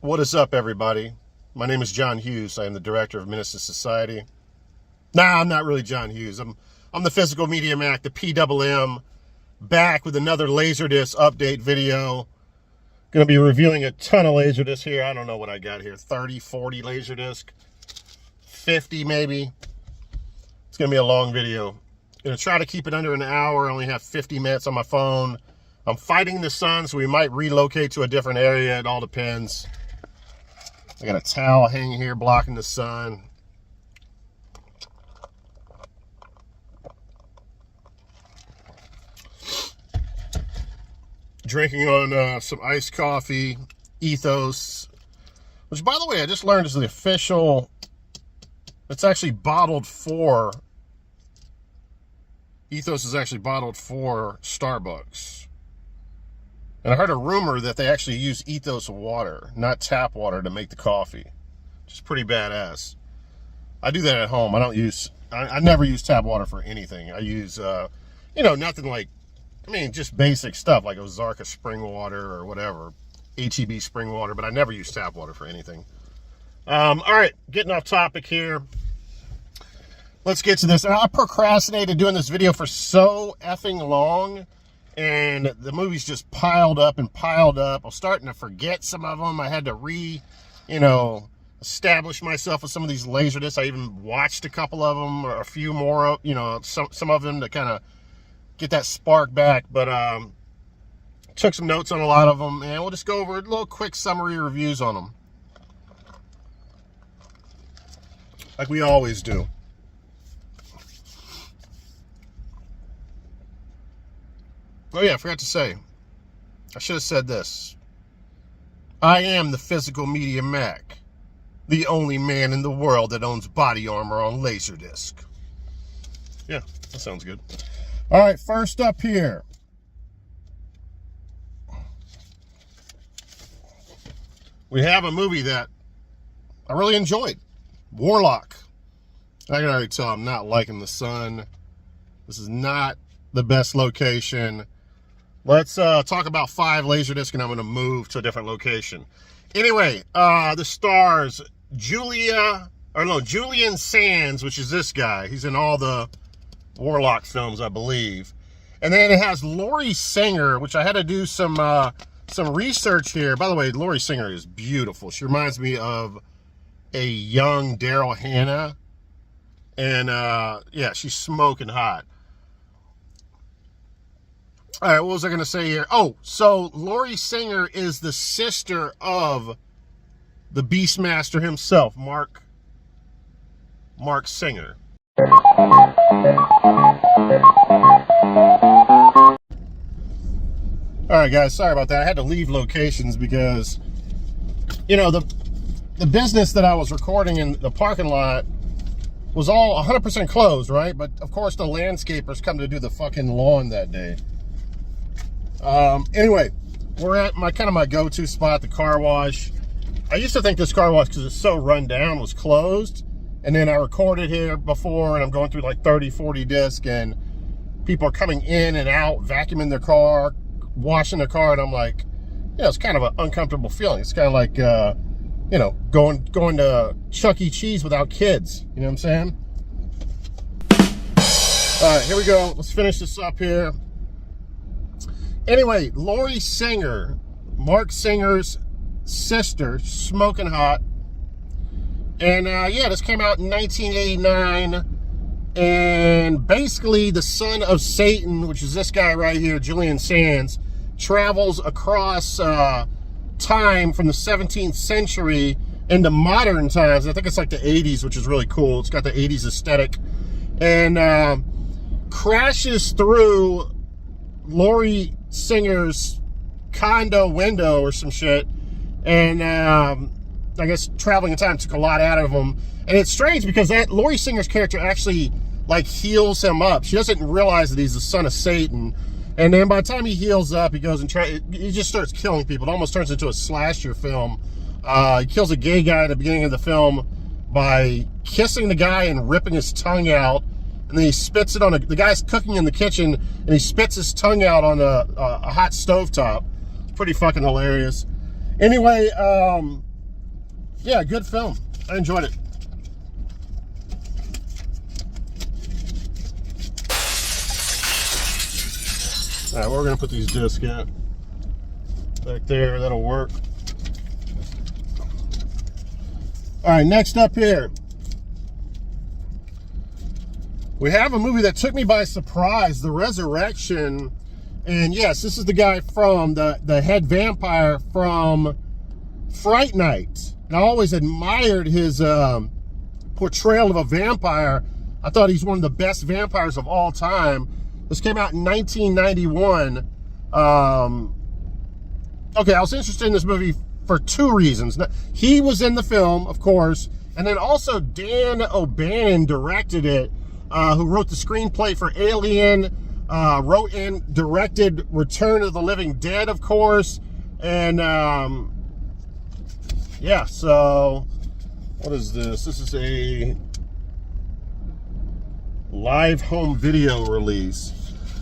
What is up, everybody? My name is John Hughes. I am the director of Minister Society. Nah, I'm not really John Hughes. I'm the Physical Media Mac, the PMM, back with another Laserdisc update video. Going to be reviewing a ton of Laserdisc here. I don't know what I got here. 30, 40 Laserdisc. 50 maybe. It's going to be a long video. Going to try to keep it under an hour. I only have 50 minutes on my phone. I'm fighting the sun, so we might relocate to a different area. It all depends. I got a towel hanging here blocking the sun. Drinking on some iced coffee, Ethos, which, by the way, I just learned is the official. It's actually bottled for. Ethos is actually bottled for Starbucks. And I heard a rumor that they actually use Ethos water, not tap water, to make the coffee. Which is pretty badass. I do that at home. I never use tap water for anything. I use, nothing like, just basic stuff like Ozarka spring water or whatever. HEB spring water, but I never use tap water for anything. All right, getting off topic here. Let's get to this. I procrastinated doing this video for so effing long. And the movies just piled up and piled up. I was starting to forget some of them. I had to establish myself with some of these Laserdiscs. I even watched a couple of them, or a few more, some of them to kind of get that spark back. But took some notes on a lot of them, and we'll just go over a little quick summary reviews on them. Like we always do. Oh yeah, I forgot to say. I should have said this. I am the Physical Media Mac, the only man in the world that owns body armor on Laserdisc. Yeah, that sounds good. All right, first up here. We have a movie that I really enjoyed. Warlock. I can already tell I'm not liking the sun. This is not the best location. Let's talk about 5 Laserdisc, and I'm going to move to a different location. Anyway, the stars, Julian Sands, which is this guy. He's in all the Warlock films, I believe. And then it has Lori Singer, which I had to do some research here. By the way, Lori Singer is beautiful. She reminds me of a young Daryl Hannah. And, yeah, she's smoking hot. All right, what was I going to say here? Oh, so Lori Singer is the sister of the Beastmaster himself, Mark Singer. All right, guys, sorry about that. I had to leave locations because, the business that I was recording in the parking lot was all 100% closed, right? But, of course, the landscapers come to do the fucking lawn that day. Anyway, we're at my go-to spot, the car wash. I used to think this car wash, because it's so run down, was closed. And then I recorded here before, and I'm going through like 30, 40 discs, and people are coming in and out, vacuuming their car, washing their car, and I'm like, it's kind of an uncomfortable feeling. It's kind of like, going to Chuck E. Cheese without kids. You know what I'm saying? All right, here we go. Let's finish this up here. Anyway, Lori Singer, Mark Singer's sister, smoking hot. And, this came out in 1989. And basically, the son of Satan, which is this guy right here, Julian Sands, travels across time from the 17th century into modern times. I think it's like the 80s, which is really cool. It's got the 80s aesthetic. And crashes through Lori Singer's condo window or some shit, and I guess traveling in time took a lot out of him. And it's strange because that Lori Singer's character actually heals him up. She doesn't realize that he's the son of Satan, and then by the time he heals up, he goes and he just starts killing people. It almost turns into a slasher film. He kills a gay guy at the beginning of the film by kissing the guy and ripping his tongue out. And then he spits it on the guy's cooking in the kitchen, and he spits his tongue out on a hot stovetop. Pretty fucking hilarious. Anyway, yeah, good film. I enjoyed it. All right, we're gonna put these discs in back there. That'll work. All right, next up here, we have a movie that took me by surprise, The Resurrection. And yes, this is the guy from the head vampire from Fright Night. And I always admired his portrayal of a vampire. I thought he's one of the best vampires of all time. This came out in 1991. Okay, I was interested in this movie for two reasons. He was in the film, of course, and then also Dan O'Bannon directed it, who wrote the screenplay for Alien, wrote and directed Return of the Living Dead, of course, and yeah, so what is this? This is a live home video release.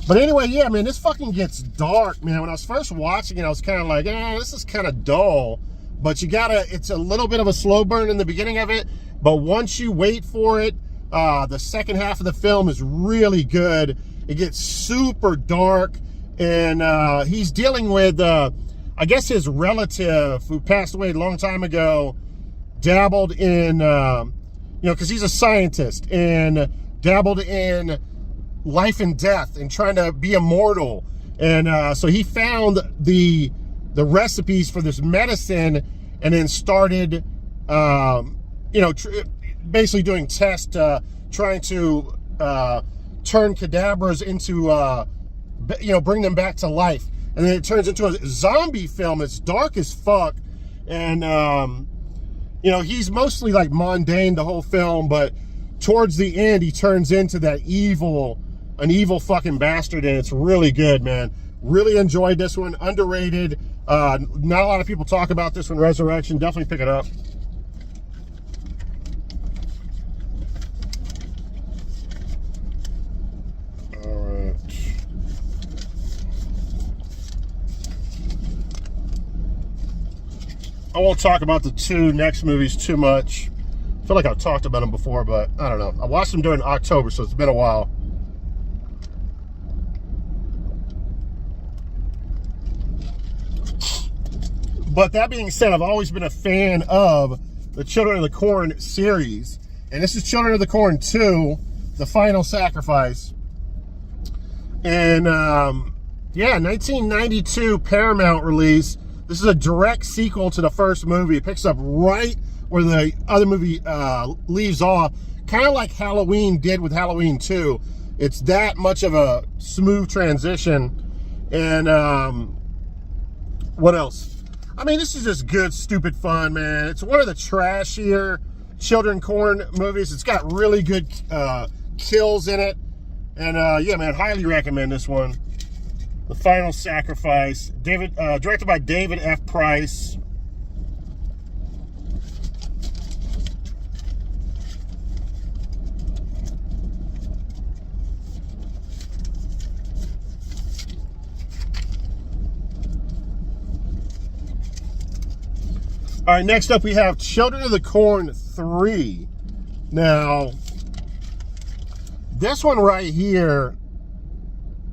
But anyway, yeah, man, this fucking gets dark, man. When I was first watching it, I was kind of like, this is kind of dull. But you gotta, it's a little bit of a slow burn in the beginning of it. But once you wait for it, the second half of the film is really good. It gets super dark. And he's dealing with, I guess his relative who passed away a long time ago, dabbled in, because he's a scientist, and dabbled in life and death and trying to be immortal. And so he found the recipes for this medicine, and then started basically doing tests, trying to turn cadavers into bring them back to life. And then it turns into a zombie film. It's dark as fuck. And he's mostly like mundane the whole film, but towards the end he turns into an evil fucking bastard, and it's really good, man. Really enjoyed this one. Underrated. Not a lot of people talk about this one, Resurrection. Definitely pick it up. All right. I won't talk about the two next movies too much. I feel like I've talked about them before, but I don't know. I watched them during October, so it's been a while. But that being said, I've always been a fan of the Children of the Corn series. And this is Children of the Corn 2, The Final Sacrifice. And, 1992 Paramount release. This is a direct sequel to the first movie. It picks up right where the other movie leaves off. Kind of like Halloween did with Halloween 2. It's that much of a smooth transition. And, what else? I mean, this is just good, stupid fun, man. It's one of the trashier Children Corn movies. It's got really good kills in it. And, yeah, man, highly recommend this one. The Final Sacrifice. Directed by David F. Price. All right, next up we have Children of the Corn 3. Now, this one right here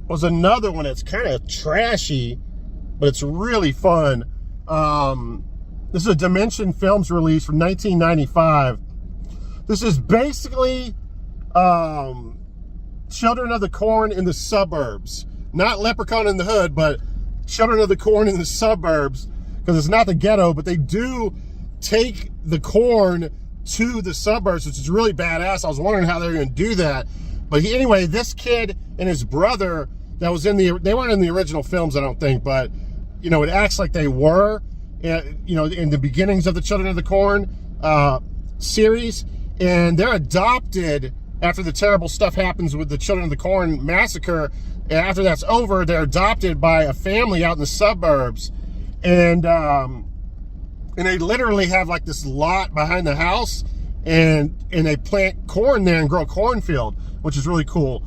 was another one that's kind of trashy, but it's really fun. This is a Dimension Films release from 1995. This is basically Children of the Corn in the suburbs. Not Leprechaun in the Hood, but Children of the Corn in the suburbs. Because it's not the ghetto, but they do take the corn to the suburbs, which is really badass. I was wondering how they were going to do that. But anyway, this kid and his brother that was they weren't in the original films, I don't think, but, it acts like they were, in the beginnings of the Children of the Corn series. And they're adopted after the terrible stuff happens with the Children of the Corn massacre. And after that's over, they're adopted by a family out in the suburbs. And they literally have like this lot behind the house, and they plant corn there and grow a cornfield, which is really cool.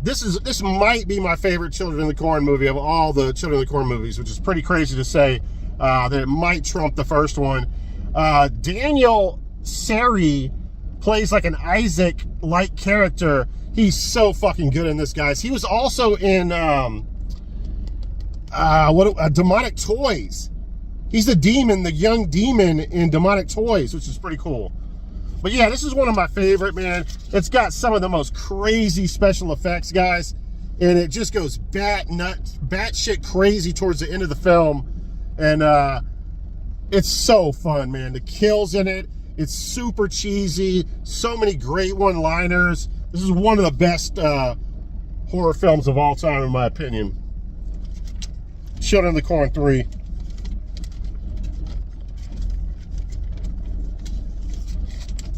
This might be my favorite Children of the Corn movie of all the Children of the Corn movies, which is pretty crazy to say, that it might trump the first one. Daniel Sari plays like an Isaac-like character. He's so fucking good in this, guys. He was also in Demonic Toys. He's the demon, the young demon in Demonic Toys, which is pretty cool. But yeah, this is one of my favorite, man. It's got some of the most crazy special effects, guys. And it just goes batshit crazy towards the end of the film. And it's so fun, man. The kills in it, it's super cheesy. So many great one-liners. This is one of the best horror films of all time, in my opinion. Children of the Corn 3.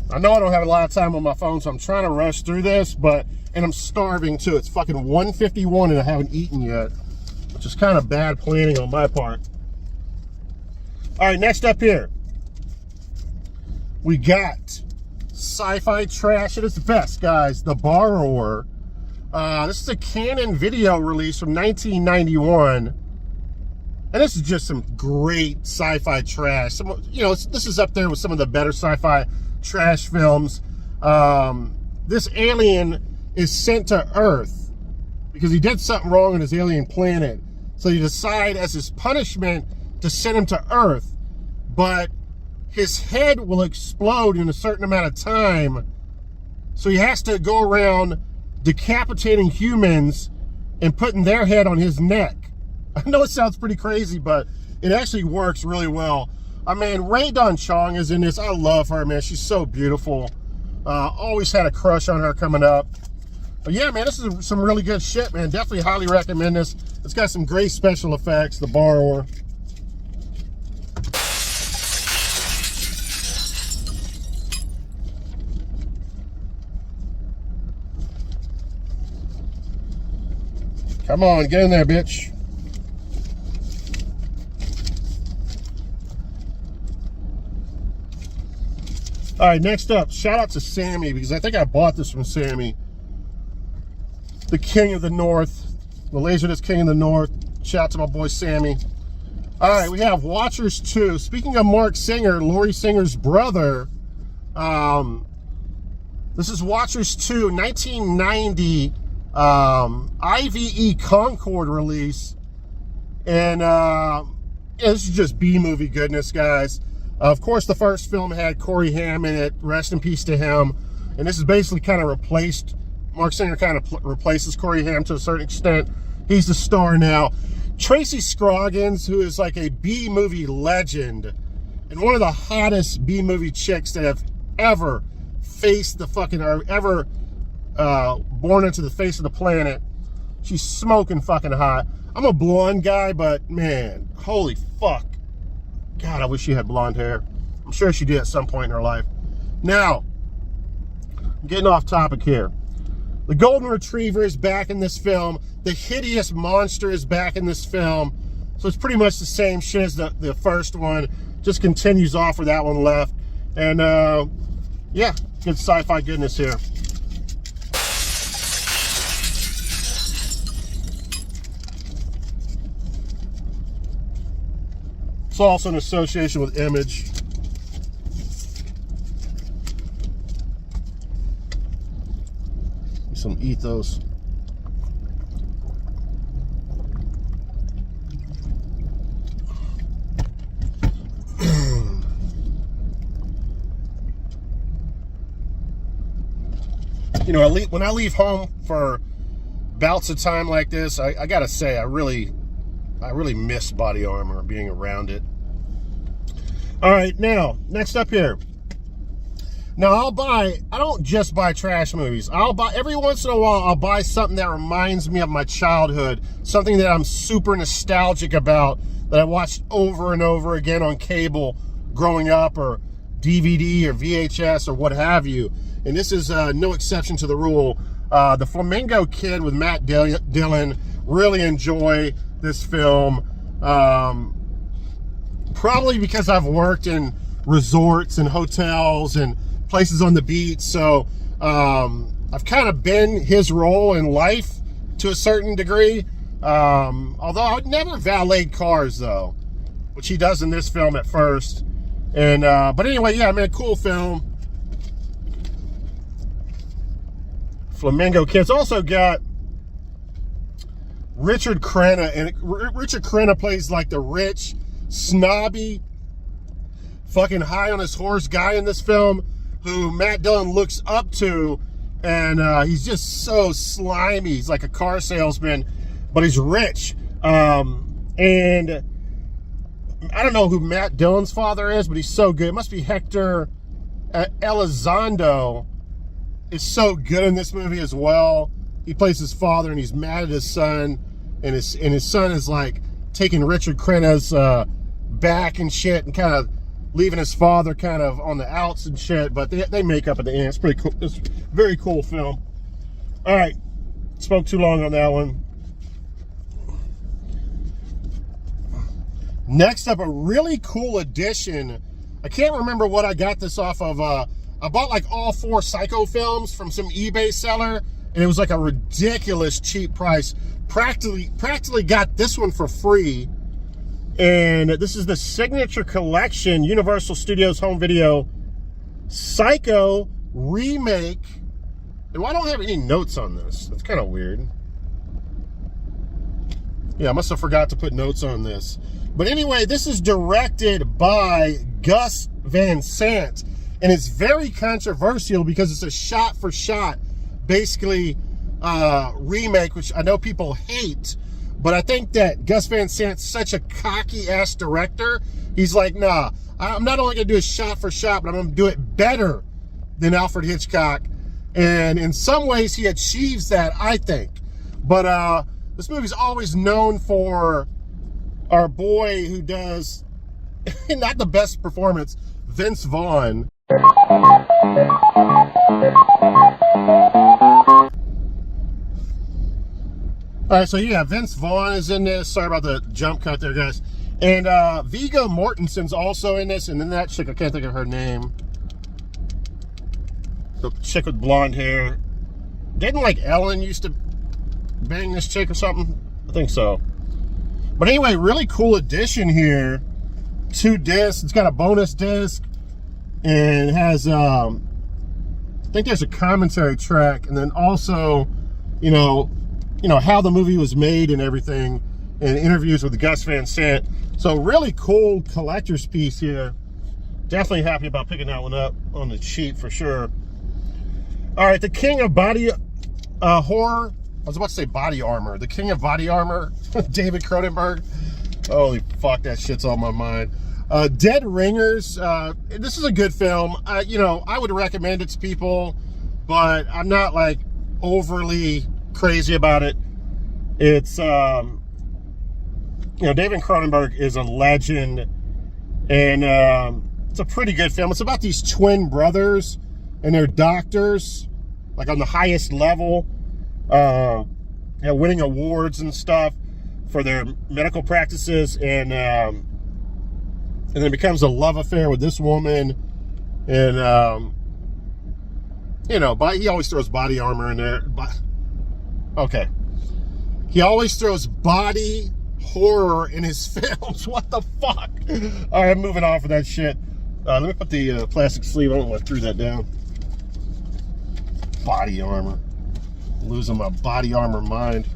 I know I don't have a lot of time on my phone, so I'm trying to rush through this, and I'm starving too. It's fucking 1:51 and I haven't eaten yet, which is kind of bad planning on my part. All right, next up here, we got sci-fi trash at its best, guys. The Borrower. This is a Canon video release from 1991. And this is just some great sci-fi trash. This is up there with some of the better sci-fi trash films. This alien is sent to Earth because he did something wrong on his alien planet. So you decide as his punishment to send him to Earth, but his head will explode in a certain amount of time. So he has to go around decapitating humans and putting their head on his neck. I know it sounds pretty crazy, but it actually works really well. I mean, Rae Dawn Chong is in this. I love her, man. She's so beautiful. Always had a crush on her coming up. But yeah, man, this is some really good shit, man. Definitely highly recommend this. It's got some great special effects, The Borrower. Come on, get in there, bitch. All right, next up, shout out to Sammy, because I think I bought this from Sammy. The King of the North, the Laserdisc King of the North. Shout out to my boy Sammy. All right, we have Watchers 2. Speaking of Mark Singer, Laurie Singer's brother, this is Watchers 2, 1990 IVE Concord release. And yeah, this is just B-movie goodness, guys. Of course, the first film had Corey Haim in it. Rest in peace to him. And this is basically kind of replaced. Mark Singer kind of replaces Corey Haim to a certain extent. He's the star now. Tracy Scroggins, who is like a B-movie legend and one of the hottest B-movie chicks that have ever faced the fucking, or ever born into the face of the planet. She's smoking fucking hot. I'm a blonde guy, but man, holy fuck. God, I wish she had blonde hair. I'm sure she did at some point in her life. Now, I'm getting off topic here. The Golden Retriever is back in this film. The Hideous Monster is back in this film. So it's pretty much the same shit as the first one. Just continues off where that one left. And yeah, good sci-fi goodness here. It's also an association with Image. Some ethos. You know, when I leave home for bouts of time like this, I gotta say, I really miss Body Armor, being around it. All right, now, next up here. Now, I don't just buy trash movies. Every once in a while, I'll buy something that reminds me of my childhood, something that I'm super nostalgic about, that I watched over and over again on cable growing up, or DVD or VHS or what have you. And this is no exception to the rule. The Flamingo Kid with Matt Dillon, really enjoy this film. Probably because I've worked in resorts and hotels and places on the beach, so I've kind of been his role in life to a certain degree. Although I would never valet cars, though, which he does in this film at first. And but anyway, yeah, man, cool film. Flamingo Kids. Also got Richard Crenna, and Richard Crenna plays like the rich, snobby, fucking high on his horse guy in this film who Matt Dillon looks up to, and he's just so slimy. He's like a car salesman, but he's rich. And I don't know who Matt Dillon's father is, but he's so good. It must be Hector Elizondo. Is so good in this movie as well. He plays his father, and he's mad at his son, and his son is like taking Richard Crenna's back and shit, and kind of leaving his father kind of on the outs and shit. But they make up at the end. It's pretty cool. It's a very cool film. All right, spoke too long on that one. Next up, a really cool edition. I can't remember what I got this off of. I bought like all 4 Psycho films from some eBay seller, and it was like a ridiculous cheap price. Practically got this one for free. And this is the Signature Collection, Universal Studios Home Video Psycho Remake. And why don't I have any notes on this? That's kind of weird. Yeah, I must have forgot to put notes on this. But anyway, this is directed by Gus Van Sant. And it's very controversial because it's a shot-for-shot, basically, remake, which I know people hate. But I think that Gus Van Sant's such a cocky-ass director. He's like, nah, I'm not only going to do a shot-for-shot, but I'm going to do it better than Alfred Hitchcock. And in some ways, he achieves that, I think. But this movie's always known for our boy who does, not the best performance, Vince Vaughn. Alright, so yeah, Vince Vaughn is in this. Sorry about the jump cut there, guys. And Viggo Mortensen's also in this, and then that chick, I can't think of her name. The chick with blonde hair. Didn't like Ellen used to bang this chick or something? I think so. But anyway, really cool edition here. 2 discs. It's got a bonus disc. And it has, I think there's a commentary track, and then also, you know, how the movie was made and everything, and interviews with Gus Van Sant. So really cool collector's piece here. Definitely happy about picking that one up on the cheap for sure. All right, the king of body horror. I was about to say body armor. The king of body armor, David Cronenberg. Holy fuck, that shit's on my mind. Dead Ringers. This is a good film. You know, I would recommend it to people, but I'm not like overly crazy about it. It's, you know, David Cronenberg is a legend, and it's a pretty good film. It's about these twin brothers, and they're doctors, like on the highest level, you know, winning awards and stuff for their medical practices, and then it becomes a love affair with this woman, and you know, but he always throws body armor in there. But okay, he always throws body horror in his films. What the fuck? All right, I'm moving off of that shit. Let me put the plastic sleeve. I don't want to throw that down. Body armor. Losing my body armor mind.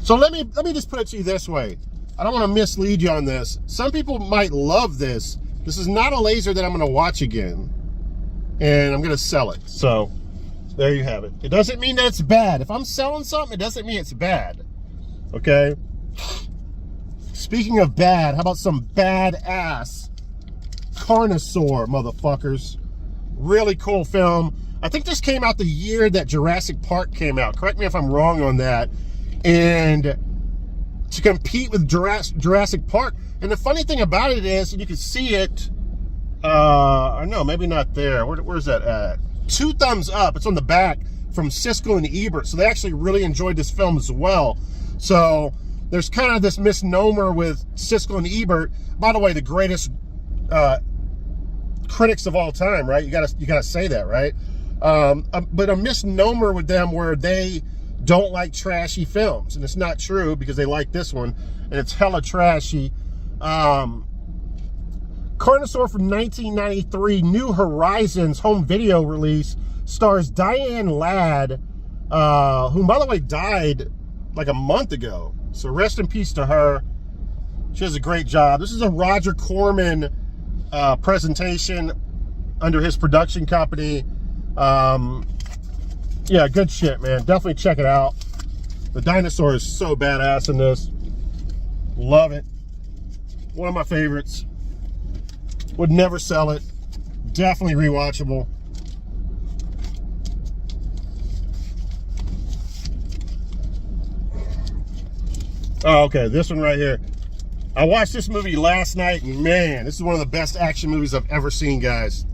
So let me just put it to you this way. I don't want to mislead you on this. Some people might love this. This is not a laser that I'm going to watch again, and I'm going to sell it. So there you have it. It doesn't mean that it's bad. If I'm selling something, it doesn't mean it's bad. Okay? Speaking of bad, how about some badass Carnosaur, motherfuckers? Really cool film. I think this came out the year that Jurassic Park came out. Correct me if I'm wrong on that. And to compete with Jurassic Park. And the funny thing about it is, and you can see it, or no, maybe not there. Where's that at? 2 thumbs up. It's on the back from Siskel and Ebert. So they actually really enjoyed this film as well. So there's kind of this misnomer with Siskel and Ebert. By the way, the greatest critics of all time, right? You gotta say that, right? But a misnomer with them where they don't like trashy films. And it's not true, because they like this one, and it's hella trashy. Carnosaur from 1993, New Horizons home video release, stars Diane Ladd, who, by the way, died like a month ago. So rest in peace to her. She does a great job. This is a Roger Corman presentation under his production company. Yeah, good shit, man. Definitely check it out. The dinosaur is so badass in this. Love it. One of my favorites. Would never sell it. Definitely rewatchable. Oh, okay, this one right here. I watched this movie last night, and man, this is one of the best action movies I've ever seen, guys.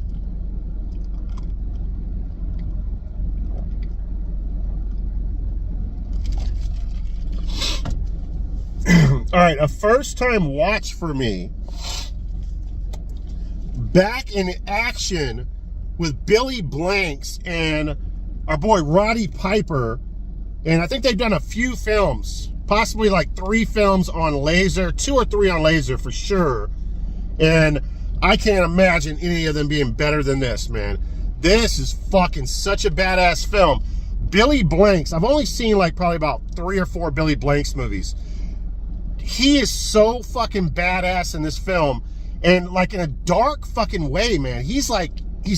All right, a first-time watch for me. Back in action with Billy Blanks and our boy Roddy Piper. And I think they've done a few films, possibly like 3 films on laser, 2 or 3 on laser for sure. And I can't imagine any of them being better than this, man. This is fucking such a badass film. Billy Blanks, I've only seen like probably about 3 or 4 Billy Blanks movies. He is so fucking badass in this film, and like in a dark fucking way, man. He's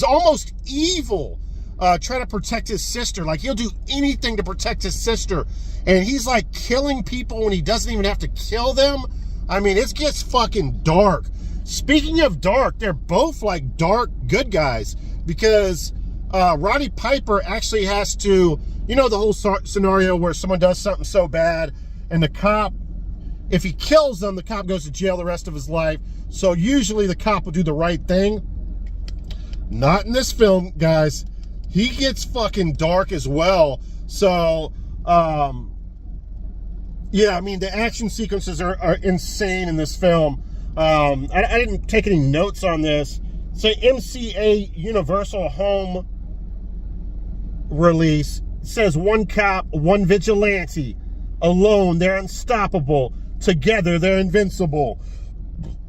almost evil, trying to protect his sister. Like, he'll do anything to protect his sister, and he's like killing people when he doesn't even have to kill them. I mean, it gets fucking dark. Speaking of dark, they're both like dark good guys, because Roddy Piper actually has to, you know, the whole scenario where someone does something so bad, and the cop, if he kills them, the cop goes to jail the rest of his life. So usually the cop will do the right thing. Not in this film, guys. He gets fucking dark as well. So, yeah, I mean, the action sequences are insane in this film. I didn't take any notes on this. So MCA Universal Home release says 1 cop, 1 vigilante. Alone, they're unstoppable. Together, they're invincible.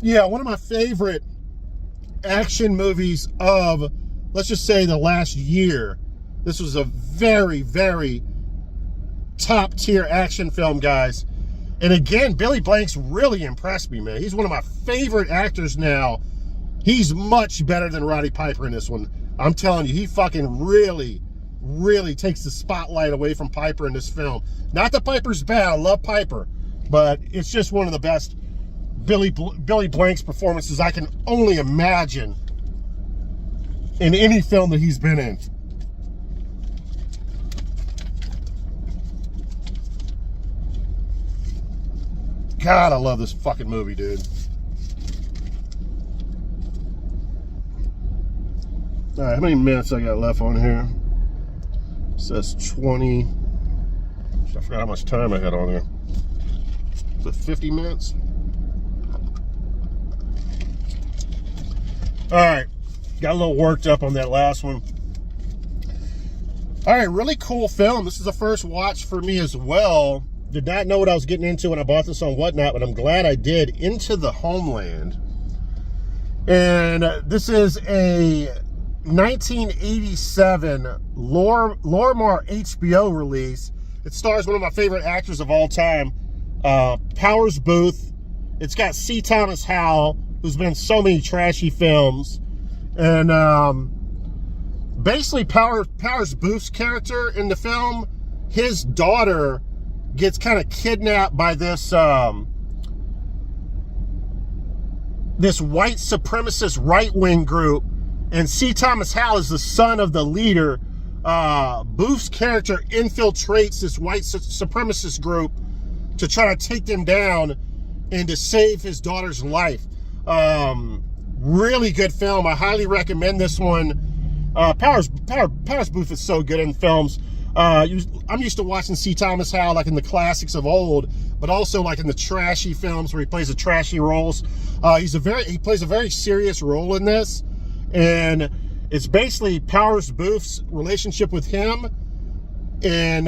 Yeah, one of my favorite action movies of, let's just say, the last year. This was a very, very top tier action film, guys. And again, Billy Blanks really impressed me, man. He's one of my favorite actors now. He's much better than Roddy Piper in this one. I'm telling you, he fucking really takes the spotlight away from Piper in this film. Not that Piper's bad, I love Piper, but it's just one of the best Billy Blanks performances I can only imagine in any film that he's been in. God, I love this fucking movie, dude. All right, how many minutes I got left on here? It says 20. I forgot how much time I had on there. Is it 50 minutes? All right, got a little worked up on that last one. All right, really cool film. This is the first watch for me as well. Did not know what I was getting into when I bought this on Whatnot, but I'm glad I did. Into the Homeland. And this is a 1987 Lorimar HBO release. It stars one of my favorite actors of all time, Powers Booth. It's got C. Thomas Howell, who's been in so many trashy films. And basically Powers Booth's character in the film, his daughter gets kind of kidnapped by this this white supremacist right-wing group, and C. Thomas Howell is the son of the leader. Booth's character infiltrates this white supremacist group to try to take them down and to save his daughter's life. Really good film. I highly recommend this one. Powers Booth is so good in films. I'm used to watching C. Thomas Howell like in the classics of old, but also like in the trashy films where he plays the trashy roles. He plays a very serious role in this, and it's basically Powers Booth's relationship with him and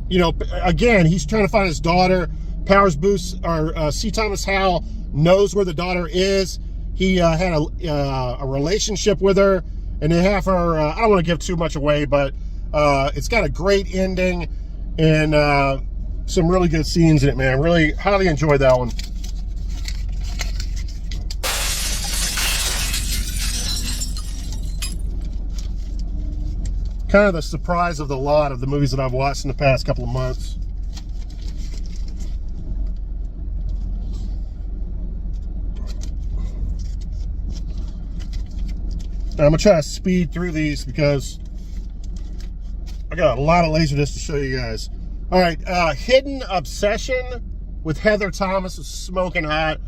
you know, again, he's trying to find his daughter. Powers Booth, or C. Thomas Howell, knows where the daughter is. He had a relationship with her, and they have her, I don't want to give too much away, but it's got a great ending and some really good scenes in it, man. Really highly enjoyed that one. Kind of the surprise of the lot of the movies that I've watched in the past couple of months. I'm gonna try to speed through these because I got a lot of Laserdisc to show you guys. All right, Hidden Obsession with Heather Thomas is smoking hot.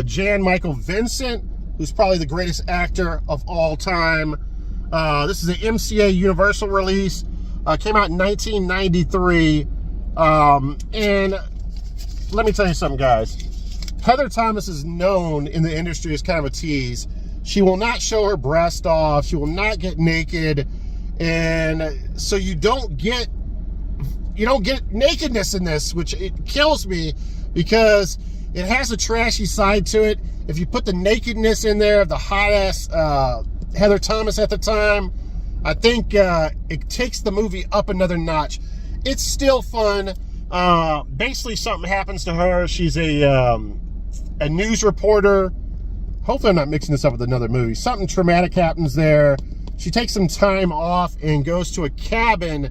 Jan Michael Vincent, who's probably the greatest actor of all time. This is an MCA Universal release. Came out in 1993. And let me tell you something, guys. Heather Thomas is known in the industry as kind of a tease. She will not show her breast off. She will not get naked. And so you don't get nakedness in this, which it kills me because it has a trashy side to it. If you put the nakedness in there of the hot-ass Heather Thomas at the time, I think it takes the movie up another notch. It's still fun. Basically, something happens to her. She's a news reporter. Hopefully I'm not mixing this up with another movie. Something traumatic happens there. She takes some time off and goes to a cabin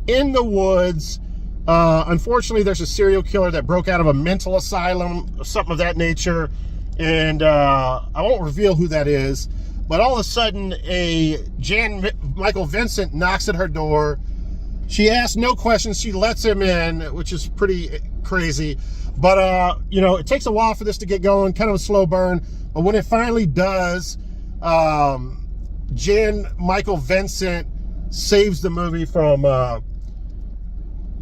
in the woods. Unfortunately, there's a serial killer that broke out of a mental asylum, something of that nature. And I won't reveal who that is. But all of a sudden, a Jan Michael Vincent knocks at her door. She asks no questions. She lets him in, which is pretty crazy. But, you know, it takes a while for this to get going, kind of a slow burn. But when it finally does, Jan Michael Vincent saves the movie from,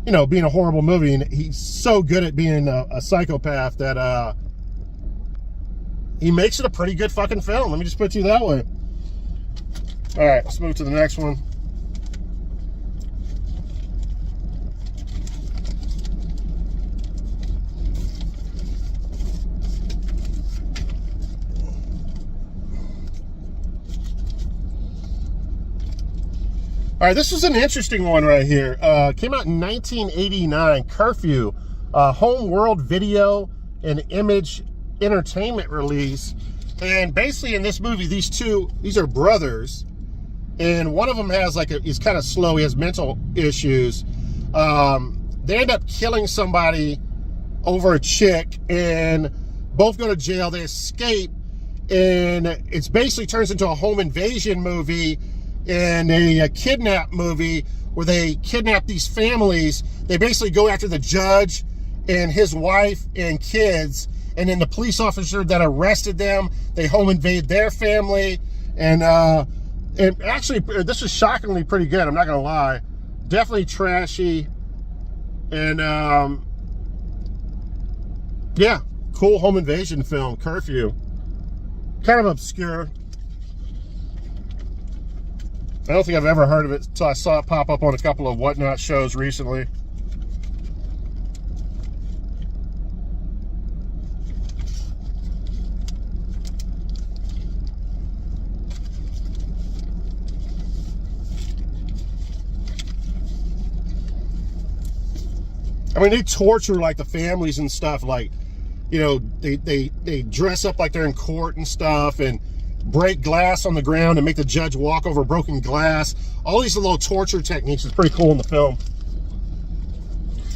you know, being a horrible movie. And he's so good at being a psychopath that he makes it a pretty good fucking film. Let me just put it to you that way. All right, let's move to the next one. All right, this is an interesting one right here. Came out in 1989, Curfew, Home World Video and Image Entertainment release. And basically in this movie, these are brothers, and one of them has he's kind of slow, he has mental issues. They end up killing somebody over a chick, and both go to jail. They escape, and it's basically turns into a home invasion movie and a kidnap movie where they kidnap these families. They basically go after the judge and his wife and kids, and then the police officer that arrested them, they home invade their family. And actually, this is shockingly pretty good, I'm not gonna lie. Definitely trashy. And yeah, cool home invasion film, Curfew. Kind of obscure. I don't think I've ever heard of it until I saw it pop up on a couple of Whatnot shows recently. I mean, they torture like the families and stuff. Like, you know, they dress up like they're in court and stuff, and break glass on the ground and make the judge walk over broken glass. All these little torture techniques is pretty cool in the film.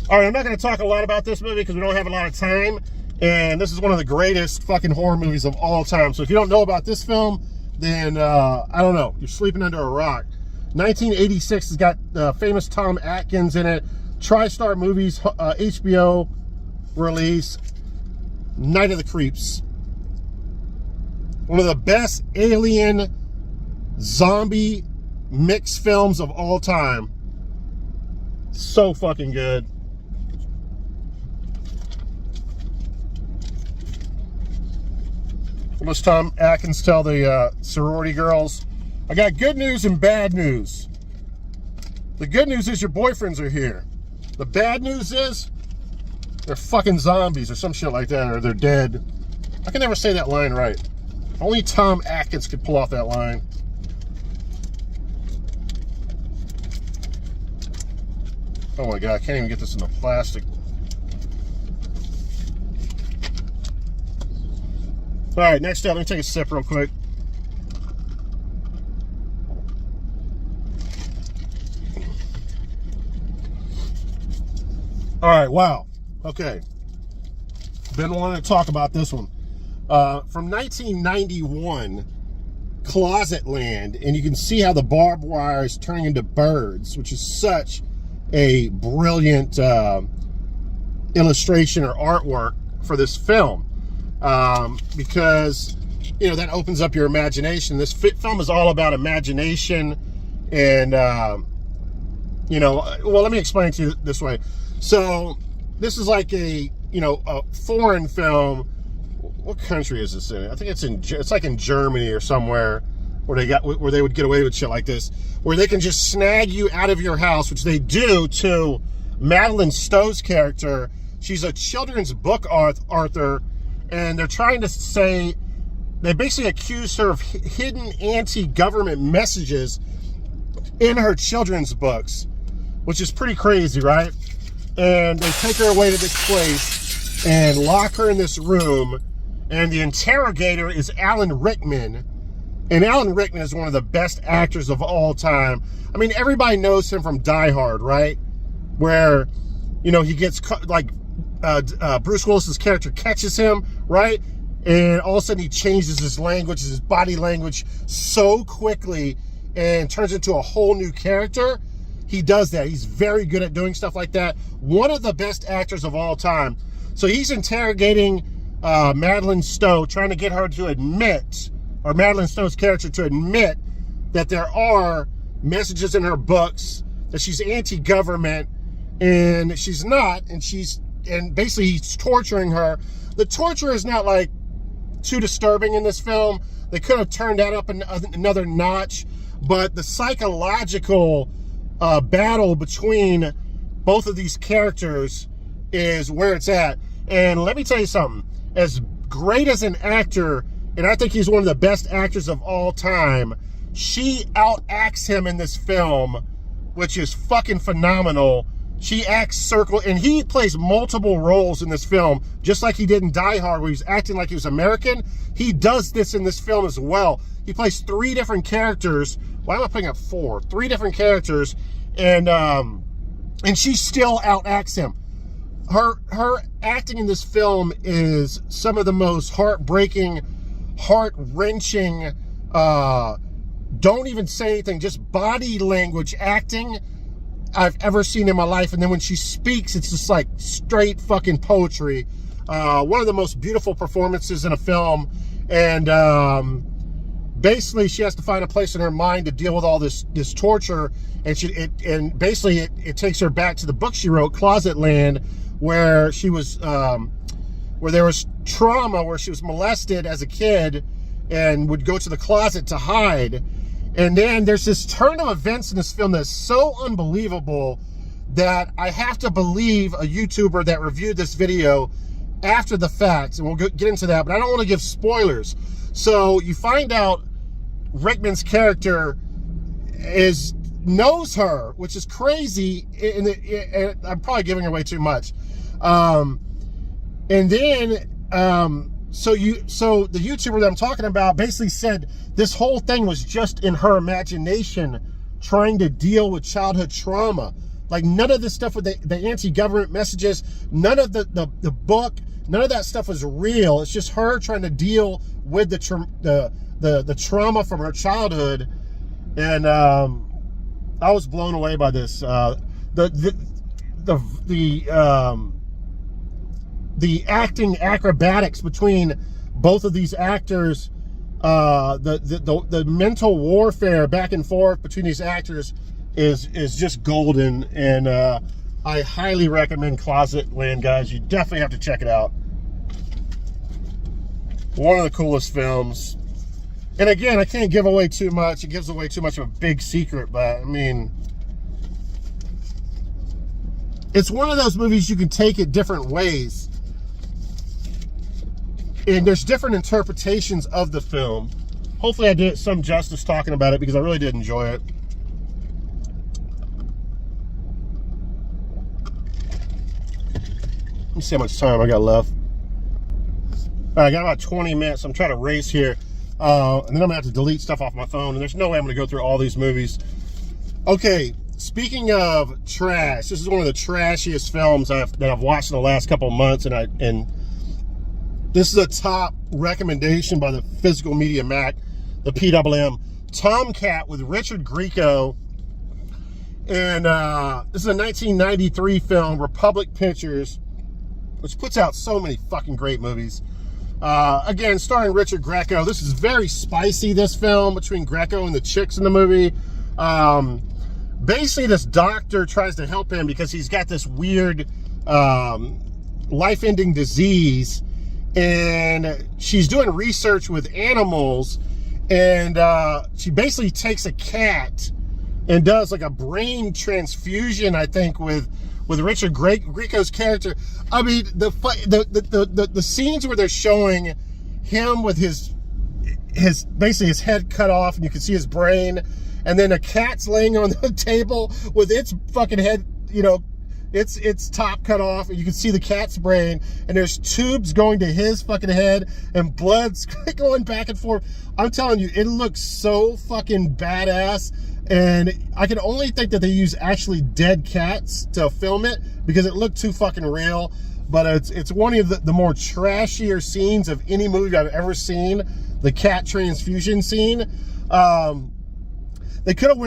All right, I'm not going to talk a lot about this movie because we don't have a lot of time, and this is one of the greatest fucking horror movies of all time. So if you don't know about this film, then I don't know, you're sleeping under a rock. 1986 has got famous Tom Atkins in it. TriStar Movies HBO release, Night of the Creeps. One of the best alien zombie mix films of all time. So fucking good. What does Tom Atkins tell the sorority girls? I got good news and bad news. The good news is your boyfriends are here. The bad news is they're fucking zombies or some shit like that, or they're dead. I can never say that line right. Only Tom Atkins could pull off that line. Oh my God, I can't even get this in the plastic. All right, next up, let me take a sip real quick. All right, wow. Okay. Been wanting to talk about this one. From 1991, Closet Land, and you can see how the barbed wire is turning into birds, which is such a brilliant illustration or artwork for this film, because that opens up your imagination. This film is all about imagination, and well, let me explain it to you this way. So this is like a foreign film. What country is this in? I think it's like in Germany or somewhere where they would get away with shit like this, where they can just snag you out of your house, which they do to Madeline Stowe's character. She's a children's book author, and they're trying to say, they basically accuse her of hidden anti-government messages in her children's books, which is pretty crazy, right? And they take her away to this place and lock her in this room, and the interrogator is Alan Rickman. And Alan Rickman is one of the best actors of all time. I mean, everybody knows him from Die Hard, right? Where, he gets, Bruce Willis's character catches him, right? And all of a sudden he changes his language, his body language so quickly and turns into a whole new character. He does that. He's very good at doing stuff like that. One of the best actors of all time. So he's interrogating Madeline Stowe, trying to get her to admit, or Madeline Stowe's character to admit, that there are messages in her books, that she's anti-government, and she's not, and basically he's torturing her. The torture is not like too disturbing in this film. They could have turned that up another notch, but the psychological battle between both of these characters is where it's at. And let me tell you something, as great as an actor, and I think he's one of the best actors of all time, she outacts him in this film, which is fucking phenomenal. She acts circle, and he plays multiple roles in this film, just like he did in Die Hard, where he's acting like he was American. He does this in this film as well. He plays 3 different characters. Why am I putting up 4? 3 different characters, and she still outacts him. Her acting in this film is some of the most heartbreaking, heart-wrenching, don't even say anything, just body language acting I've ever seen in my life. And then when she speaks, it's just like straight fucking poetry. One of the most beautiful performances in a film. And basically she has to find a place in her mind to deal with all this torture. And basically it takes her back to the book she wrote, Closet Land, where she was, where there was trauma, where she was molested as a kid and would go to the closet to hide. And then there's this turn of events in this film that's so unbelievable that I have to believe a YouTuber that reviewed this video after the fact, and we'll get into that, but I don't want to give spoilers. So you find out Rickman's character knows her, which is crazy, and I'm probably giving away too much. And then so the YouTuber that I'm talking about basically said this whole thing was just in her imagination, trying to deal with childhood trauma. Like, none of this stuff with the anti-government messages, none of the book, none of that stuff was real. It's just her trying to deal with the trauma from her childhood. And I was blown away by this. The acting acrobatics between both of these actors, the mental warfare back and forth between these actors is just golden. And I highly recommend Closet Land, guys. You definitely have to check it out. One of the coolest films. And again, I can't give away too much. It gives away too much of a big secret, but I mean, it's one of those movies you can take it different ways. And there's different interpretations of the film. Hopefully I did some justice talking about it because I really did enjoy it. Let me see how much time I got left. All right, I got about 20 minutes. I'm trying to race here. And then I'm gonna have to delete stuff off my phone. And there's no way I'm gonna go through all these movies. Okay, speaking of trash, this is one of the trashiest films that I've watched in the last couple of months. And this is a top recommendation by the Physical Media Mac, the PWM. Tomcat with Richard Grieco. And this is a 1993 film, Republic Pictures, which puts out so many fucking great movies. Again, starring Richard Grieco. This is very spicy, this film, between Grieco and the chicks in the movie. Basically, this doctor tries to help him because he's got this weird life-ending disease. And she's doing research with animals. And she basically takes a cat and does like a brain transfusion, I think, with Richard Grieco's character. I mean, the scenes where they're showing him with his basically his head cut off, and you can see his brain, and then a cat's laying on the table with its fucking head, you know, its top cut off, and you can see the cat's brain, and there's tubes going to his fucking head, and blood's going back and forth. I'm telling you, it looks so fucking badass. And I can only think that they use actually dead cats to film it because it looked too fucking real. But it's one of the more trashier scenes of any movie I've ever seen. The cat transfusion scene. They could have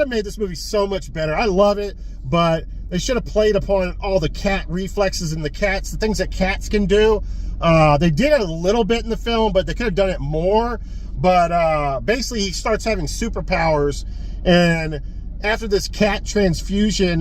made this movie so much better. I love it, but they should have played upon all the cat reflexes and the things that cats can do. They did it a little bit in the film, but they could have done it more. But basically, he starts having superpowers. And after this cat transfusion,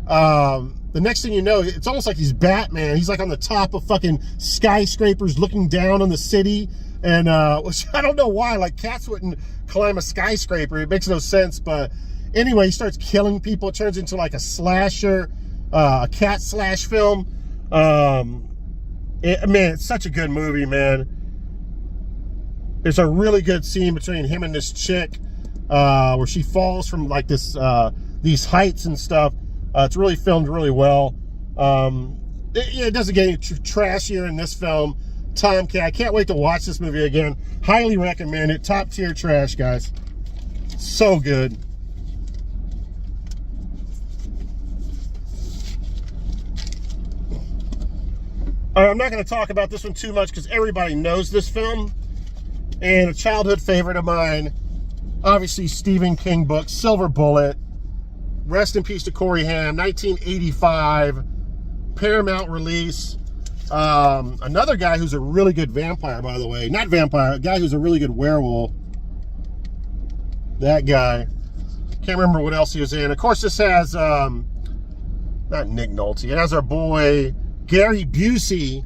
the next thing you know, it's almost like he's Batman. He's like on the top of fucking skyscrapers looking down on the city. And which I don't know why, like cats wouldn't climb a skyscraper. It makes no sense. But anyway, he starts killing people. It turns into like a slasher, a cat slash film. Man, it's such a good movie, man. There's a really good scene between him and this chick. Where she falls from like this these heights and stuff. It's really filmed really well. It doesn't get any trashier in this film. Tomcat, I can't wait to watch this movie again. Highly recommend it. Top tier trash, guys. So good. All right, I'm not going to talk about this one too much because everybody knows this film. And a childhood favorite of mine, obviously Stephen King book, Silver Bullet. Rest in peace to Corey Haim, 1985, Paramount release. Another guy who's a really good vampire, by the way. Not vampire, a guy who's a really good werewolf. That guy. Can't remember what else he was in. Of course, this has, not Nick Nolte, it has our boy Gary Busey.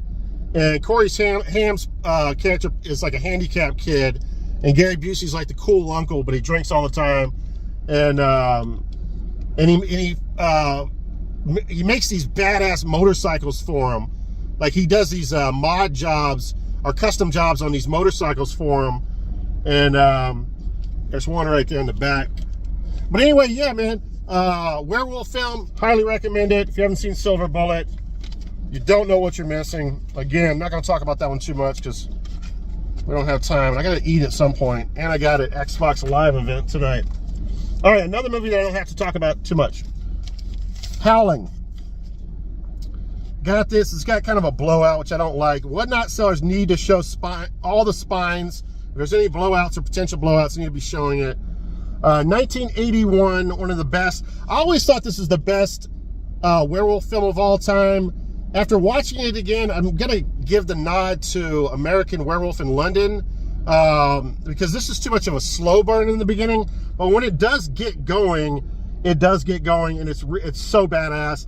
And Corey Haim's character is like a handicapped kid. And Gary Busey's like the cool uncle, but he drinks all the time. And he makes these badass motorcycles for him. Like he does these mod jobs or custom jobs on these motorcycles for him. And there's one right there in the back. But anyway, yeah, man. Werewolf film, highly recommend it. If you haven't seen Silver Bullet, you don't know what you're missing. Again, I'm not going to talk about that one too much because we don't have time. And I got to eat at some point. And I got an Xbox Live event tonight. All right, another movie that I don't have to talk about too much. Howling. Got this. It's got kind of a blowout, which I don't like. Whatnot sellers need to show all the spines. If there's any blowouts or potential blowouts, they need to be showing it. 1981, one of the best. I always thought this was the best werewolf film of all time. After watching it again, I'm going to give the nod to American Werewolf in London because this is too much of a slow burn in the beginning. But when it does get going, and it's so badass.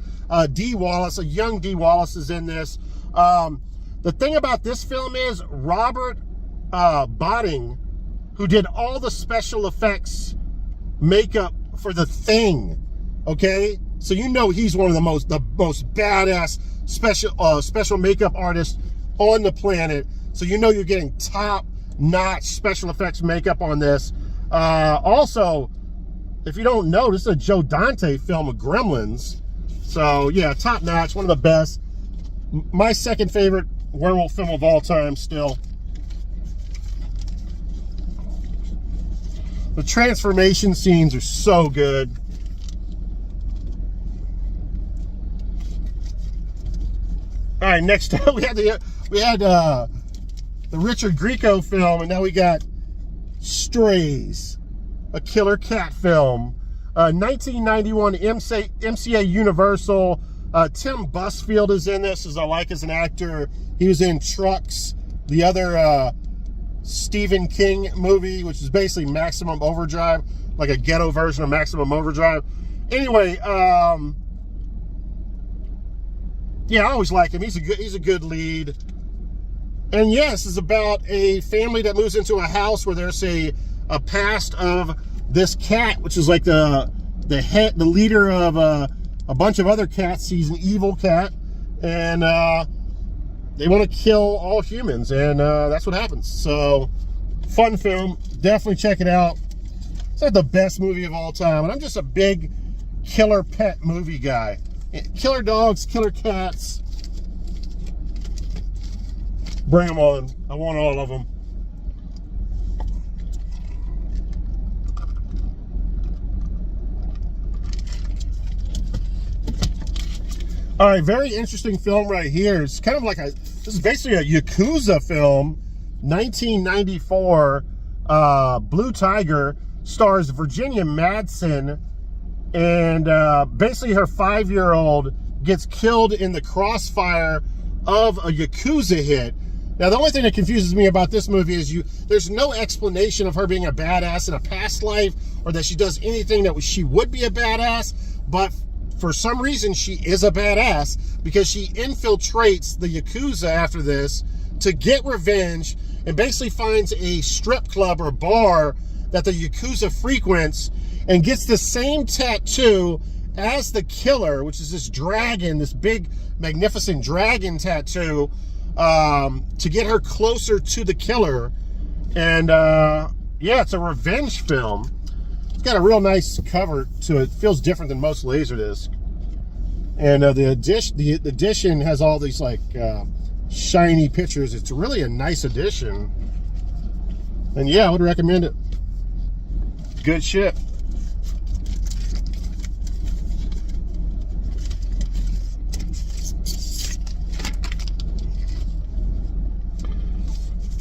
Dee Wallace, a young Dee Wallace is in this. The thing about this film is Robert Botting, who did all the special effects makeup for The Thing, okay? So you know he's one of the most badass special makeup artists on the planet. So you know you're getting top-notch special effects makeup on this. Also, if you don't know, this is a Joe Dante film of Gremlins. So yeah, top-notch, one of the best. My second favorite werewolf film of all time still. The transformation scenes are so good. All right, next up we had the Richard Grieco film, and now we got Strays, a killer cat film. 1991 MCA Universal. Tim Busfield is in this, as I like as an actor. He was in Trucks, the other Stephen King movie, which is basically Maximum Overdrive, like a ghetto version of Maximum Overdrive. Anyway, yeah, I always like him. He's a good lead. And yes, it's about a family that moves into a house where there's a past of this cat, which is like the leader of a bunch of other cats. He's an evil cat, and they want to kill all humans, and that's what happens. So, fun film. Definitely check it out. It's not the best movie of all time, and I'm just a big killer pet movie guy. Killer dogs, killer cats. Bring them on. I want all of them. All right, very interesting film right here. It's kind of like this is basically a Yakuza film, 1994. Blue Tiger, stars Virginia Madsen, and basically her 5-year-old gets killed in the crossfire of a Yakuza hit. Now, the only thing that confuses me about this movie is there's no explanation of her being a badass in a past life, or that she does anything that she would be a badass, but for some reason she is a badass because she infiltrates the Yakuza after this to get revenge, and basically finds a strip club or bar that the Yakuza frequents, and gets the same tattoo as the killer, which is this dragon, this big magnificent dragon tattoo, to get her closer to the killer. And yeah, it's a revenge film. It's got a real nice cover to it. Feels different than most Laserdisc. And the edition has all these like shiny pictures. It's really a nice edition. And yeah, I would recommend it. Good shit.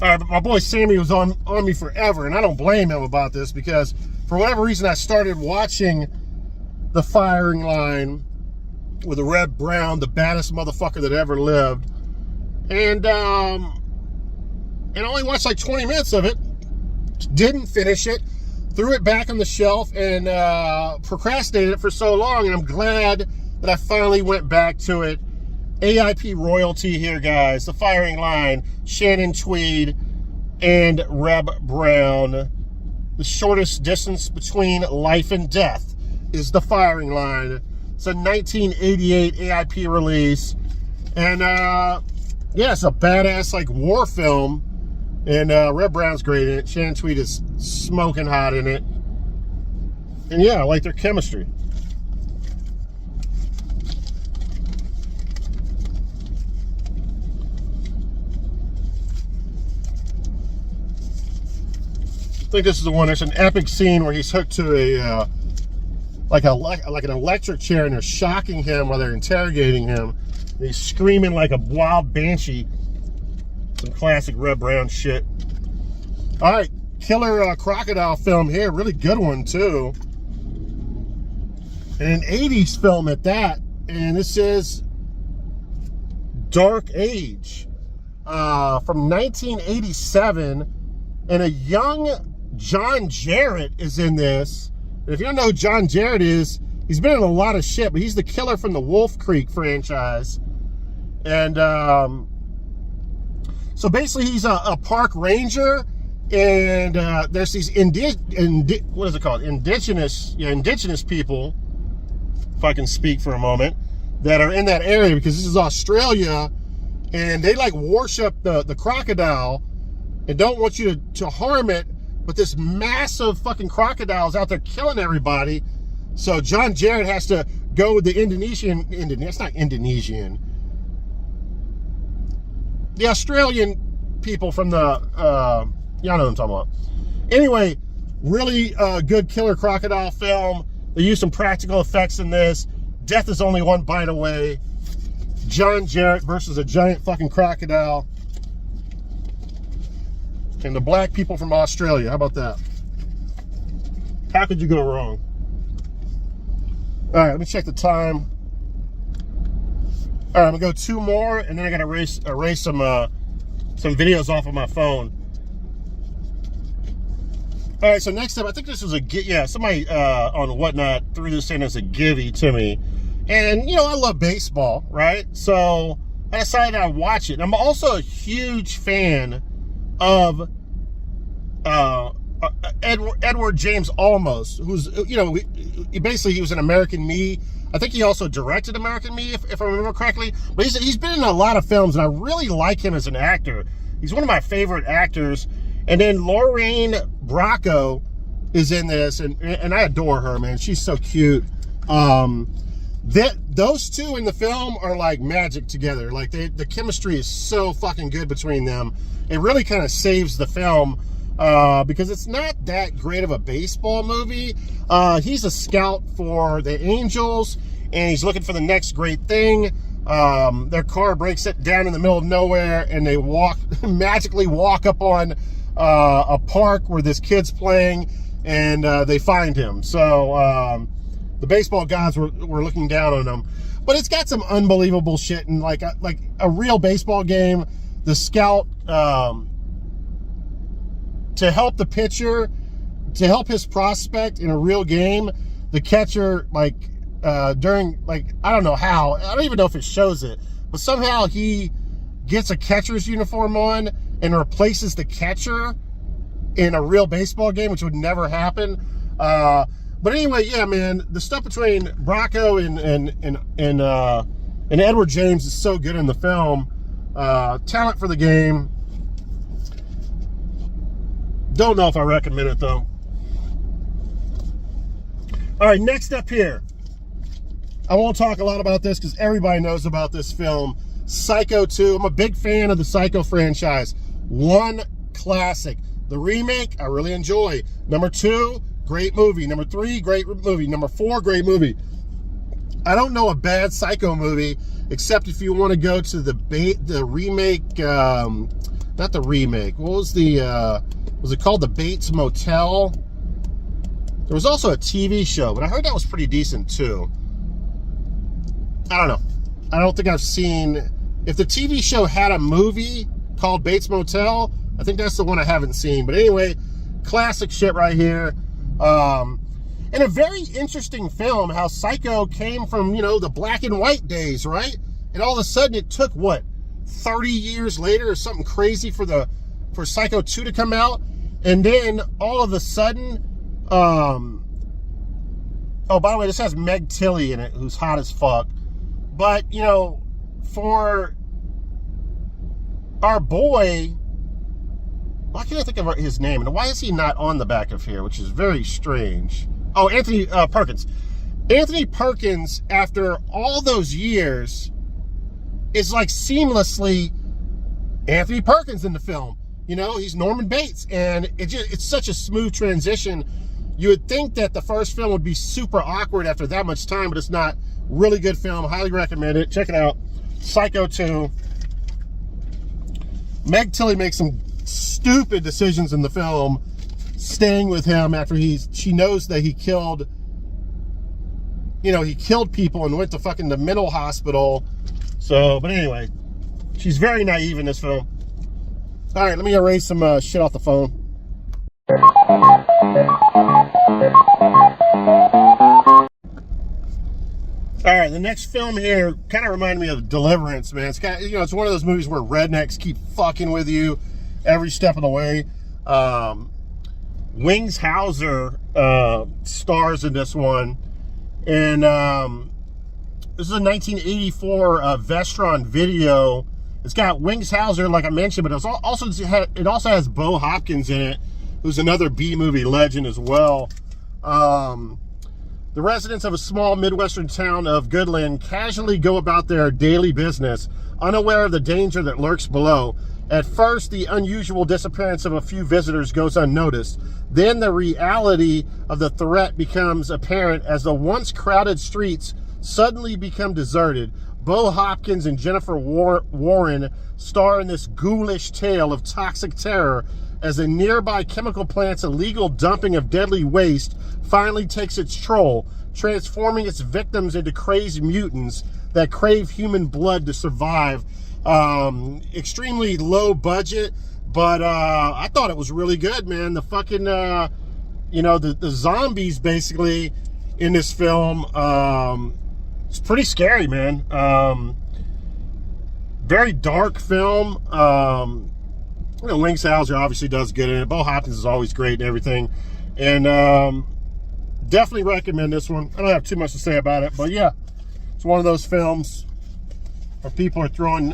All right, but my boy Sammy was on me forever, and I don't blame him about this, because for whatever reason I started watching The Firing Line with the Red Brown, the baddest motherfucker that ever lived, and I only watched like 20 minutes of it, didn't finish it, threw it back on the shelf, and procrastinated it for so long, and I'm glad that I finally went back to it. AIP royalty here, guys. The Firing Line, Shannon Tweed and Reb Brown. The shortest distance between life and death is The Firing Line. It's a 1988 AIP release. And yeah, it's a badass like war film. And Reb Brown's great in it. Shannon Tweed is smoking hot in it. And yeah, I like their chemistry. I think this is the one. There's an epic scene where he's hooked to a like an electric chair, and they're shocking him while they're interrogating him. And he's screaming like a wild banshee. Some classic Red Brown shit. All right, killer crocodile film here, really good one too, and an 80s film at that. And this is Dark Age from 1987, and a young John Jarrett is in this. And if you don't know who John Jarrett is, he's been in a lot of shit, but he's the killer from the Wolf Creek franchise. And so basically he's a park ranger, and there's these indigenous people fucking speak for a moment, that are in that area, because this is Australia, and they like worship the crocodile and don't want you to harm it, but this massive fucking crocodile is out there killing everybody. So John Jarratt has to go with the it's not Indonesian, the Australian people from the, y'all know what I'm talking about. Anyway, really good killer crocodile film. They use some practical effects in this. Death is only one bite away. John Jarratt versus a giant fucking crocodile. And the black people from Australia. How about that? How could you go wrong? All right, let me check the time. All right, I'm gonna go 2 more, and then I gotta erase some videos off of my phone. All right, so next up, I think this was somebody on Whatnot threw this in as a givey to me. And, you know, I love baseball, right? So I decided I'd watch it. And I'm also a huge fan of Edward James Olmos, who's, you know, he was in American Me. I think he also directed American Me, if I remember correctly. But he's been in a lot of films, and I really like him as an actor. He's one of my favorite actors. And then Lorraine Bracco is in this, and I adore her, man. She's so cute. Those two in the film are like magic together. Like the chemistry is so fucking good between them. It really kind of saves the film because it's not that great of a baseball movie. He's a scout for the Angels, and he's looking for the next great thing. Their car breaks it down in the middle of nowhere, and they magically walk up on a park where this kid's playing, and they find him. So the baseball gods were looking down on him. But it's got some unbelievable shit, and like a real baseball game. The scout, to help the pitcher, to help his prospect in a real game, the catcher, during, I don't know how, I don't even know if it shows it, but somehow he gets a catcher's uniform on and replaces the catcher in a real baseball game, which would never happen. But anyway, yeah, man, the stuff between Bracco and Edward James is so good in the film. Talent for the game. Don't know if I recommend it, though. All right, next up here. I won't talk a lot about this because everybody knows about this film. Psycho 2. I'm a big fan of the Psycho franchise. 1, classic. The remake, I really enjoy. Number 2, great movie. Number 3, great movie. Number 4, great movie. I don't know a bad Psycho movie, except if you want to go to the remake, not the remake. What was was it called The Bates Motel? There was also a TV show, but I heard that was pretty decent too. I don't know. I don't think I've seen, if the TV show had a movie called Bates Motel, I think that's the one I haven't seen. But anyway, classic shit right here. And a very interesting film, how Psycho came from, you know, the black and white days, right? And all of a sudden it took, what, 30 years later or something crazy for Psycho 2 to come out. And then all of a sudden, oh, by the way, this has Meg Tilly in it, who's hot as fuck. But, you know, for our boy, why can't I think of his name? And why is he not on the back of here, which is very strange. Oh, Anthony Perkins. Anthony Perkins, after all those years, is like seamlessly Anthony Perkins in the film. You know, he's Norman Bates, and it's such a smooth transition. You would think that the first film would be super awkward after that much time, but it's not. Really good film. Highly recommend it. Check it out. Psycho 2. Meg Tilly makes some stupid decisions in the film, staying with him after she knows that he killed people and went to fucking the mental hospital. So, but anyway, she's very naive in this film. All right, let me erase some shit off the phone. All right, the next film here kind of reminded me of Deliverance, man. It's kind of, it's one of those movies where rednecks keep fucking with you every step of the way. Wings Hauser stars in this one, And this is a 1984 Vestron video. It's got Wings Hauser, like I mentioned, but it also has Bo Hopkins in it, who's another B-movie legend as well. The residents of a small Midwestern town of Goodland casually go about their daily business, unaware of the danger that lurks below. At first, the unusual disappearance of a few visitors goes unnoticed. Then the reality of the threat becomes apparent as the once crowded streets suddenly become deserted. Bo Hopkins and Jennifer Warren star in this ghoulish tale of toxic terror as a nearby chemical plant's illegal dumping of deadly waste finally takes its toll, transforming its victims into crazed mutants that crave human blood to survive. Extremely low budget, but I thought it was really good, man. The fucking, the zombies basically in this film, it's pretty scary, man. Very dark film. Wings Hauser obviously does good in it. Bo Hopkins is always great and everything. And definitely recommend this one. I don't have too much to say about it, but yeah, it's one of those films where people are throwing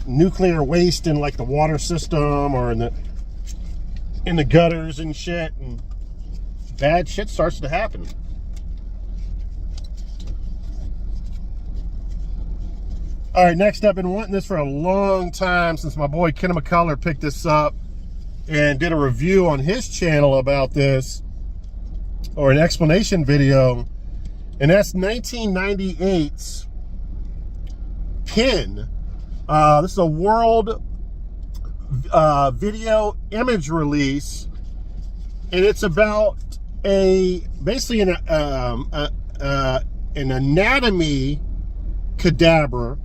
nuclear waste in like the water system or in the gutters and shit, and bad shit starts to happen. All right, next up, been wanting this for a long time since my boy Ken McCullough picked this up and did a review on his channel about this, or an explanation video, and that's 1998's Pin. This is a world video image release, and it's about basically an anatomy cadaver,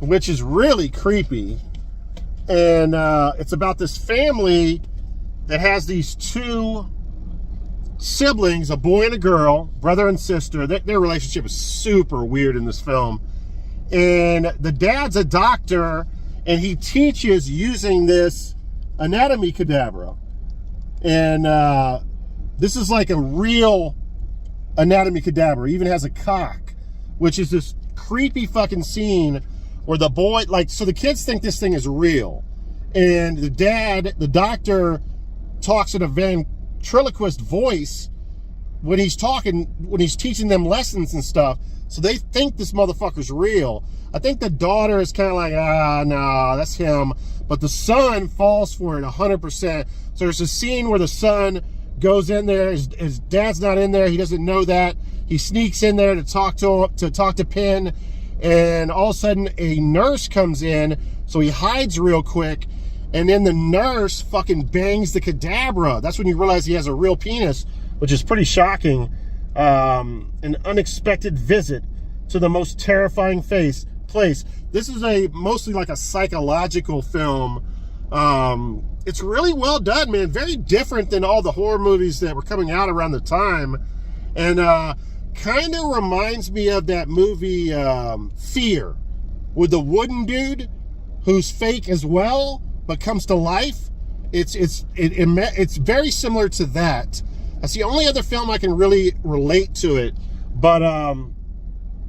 which is really creepy. And it's about this family that has these two siblings, a boy and a girl, brother and sister. Their relationship is super weird in this film. And the dad's a doctor, and he teaches using this anatomy cadaver. And this is like a real anatomy cadaver. It even has a cock, which is this creepy fucking scene where the boy, so the kids think this thing is real. And the dad, the doctor, talks in a ventriloquist voice when he's teaching them lessons and stuff. So they think this motherfucker's real. I think the daughter is kind of like, no, that's him. But the son falls for it 100%. So there's a scene where the son goes in there. His dad's not in there. He doesn't know that. He sneaks in there to talk to Penn. And all of a sudden, a nurse comes in. So he hides real quick. And then the nurse fucking bangs the cadabra. That's when you realize he has a real penis, which is pretty shocking. An unexpected visit to the most terrifying place. This is mostly like a psychological film. It's really well done, man. Very different than all the horror movies that were coming out around the time. And kind of reminds me of that movie Fear, with the wooden dude who's fake as well but comes to life. It's very similar to that. That's the only other film I can really relate to it. But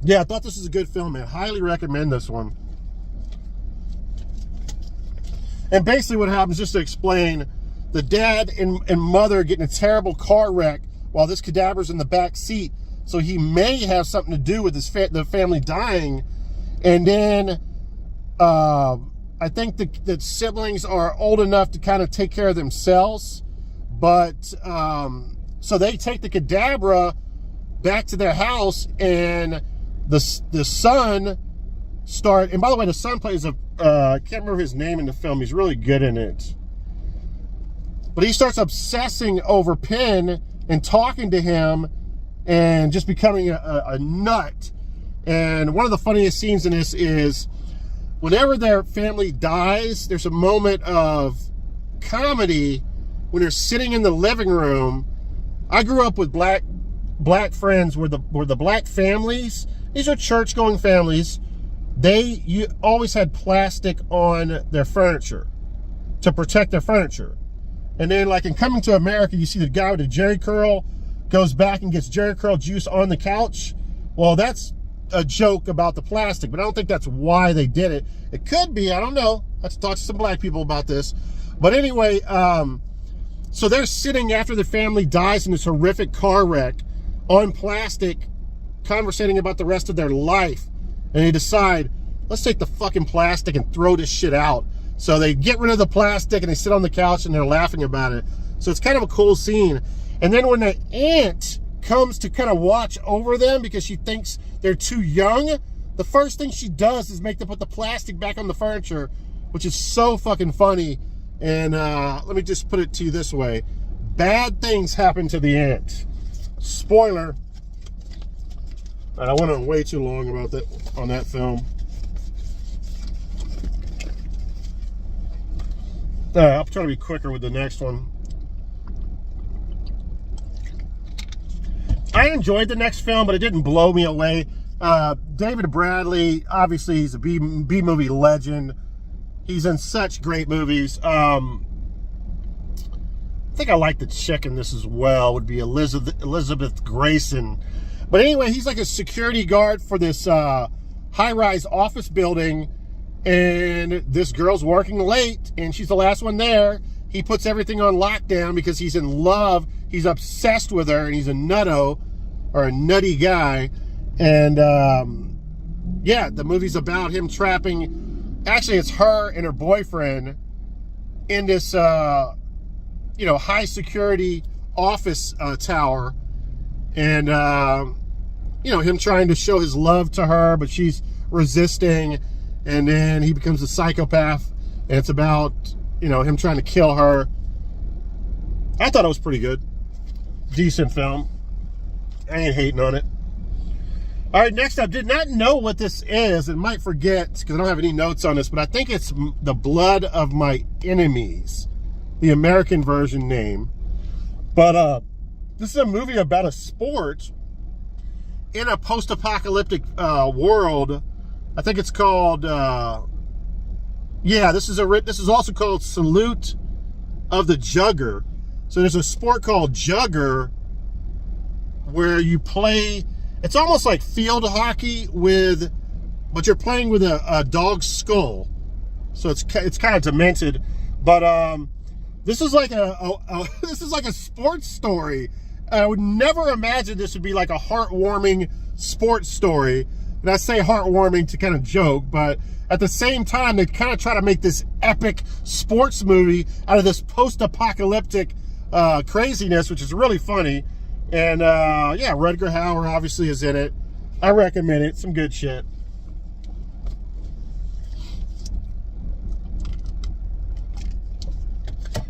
yeah, I thought this was a good film, man. Highly recommend this one. And basically what happens, just to explain, the dad and mother get in a terrible car wreck while this cadaver's in the back seat. So he may have something to do with the family dying. And then I think the siblings are old enough to kind of take care of themselves. But so they take the cadabra back to their house, and the son and by the way, the son plays I can't remember his name in the film. He's really good in it. But he starts obsessing over Penn and talking to him and just becoming a nut. And one of the funniest scenes in this is whenever their family dies, there's a moment of comedy when they're sitting in the living room. I grew up with black friends where the black families, these are church-going families, you always had plastic on their furniture to protect their furniture. And then like in Coming to America, you see the guy with the Jerry curl goes back and gets Jerry Curl juice on the couch. Well, that's a joke about the plastic, but I don't think that's why they did it. It could be, I don't know. Let's talk to some black people about this. But anyway, so they're sitting after the family dies in this horrific car wreck on plastic, conversating about the rest of their life. And they decide, let's take the fucking plastic and throw this shit out. So they get rid of the plastic and they sit on the couch and they're laughing about it. So it's kind of a cool scene. And then when the aunt comes to kind of watch over them because she thinks they're too young, the first thing she does is make them put the plastic back on the furniture, which is so fucking funny. And let me just put it to you this way. Bad things happen to the aunt. Spoiler. I went on way too long about that on that film. I'll try to be quicker with the next one. I enjoyed the next film, but it didn't blow me away. David Bradley, obviously, he's a B-movie legend. He's in such great movies. I think I like the chick in this as well. Would be Elizabeth Grayson. But anyway, he's like a security guard for this high-rise office building, and this girl's working late, and she's the last one there. He puts everything on lockdown because he's in love. He's obsessed with her, and he's a nutto, or a nutty guy. And yeah, the movie's about him trapping, actually it's her and her boyfriend in this you know, high security office tower. And you know, him trying to show his love to her, but she's resisting. And then he becomes a psychopath, and it's about, you know, him trying to kill her. I thought it was pretty good. Decent film. I ain't hating on it. All right, next up, did not know what this is, and might forget because I don't have any notes on this, but I think it's The Blood of My Enemies, the American version name. But this is a movie about a sport in a post-apocalyptic world. I think it's called, yeah, this is also called Salute of the Jugger. So there's a sport called Jugger where you play, it's almost like field hockey but you're playing with a dog's skull. So it's kind of demented, but this is like this is like a sports story. I would never imagine this would be like a heartwarming sports story. And I say heartwarming to kind of joke, but at the same time, they kind of try to make this epic sports movie out of this post-apocalyptic craziness, which is really funny. And yeah, Rutger Hauer obviously is in it. I recommend it. Some good shit.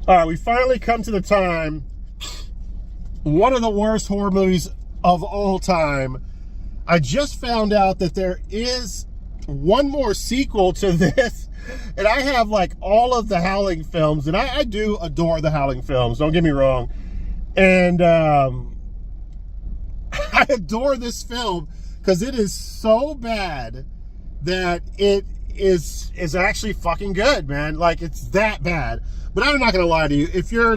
All right, we finally come to the time. One of the worst horror movies of all time. I just found out that there is one more sequel to this, and I have like all of the Howling films, and I do adore the Howling films, don't get me wrong. And I adore this film because it is so bad that it is actually fucking good, man. Like, it's that bad. But I'm not gonna lie to you, if you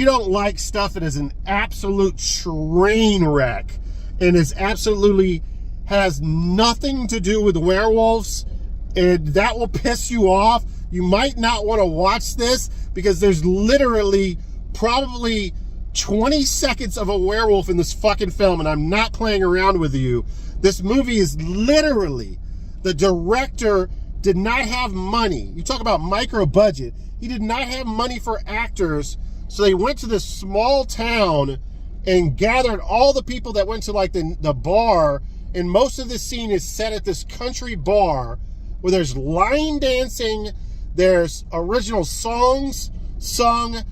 don't like stuff that is an absolute train wreck and is absolutely has nothing to do with werewolves, and that will piss you off, you might not want to watch this, because there's literally probably 20 seconds of a werewolf in this fucking film, and I'm not playing around with you. This movie is literally, the director did not have money. You talk about micro budget. He did not have money for actors, so they went to this small town and gathered all the people that went to like the bar, and most of this scene is set at this country bar where there's line dancing, there's original songs sung,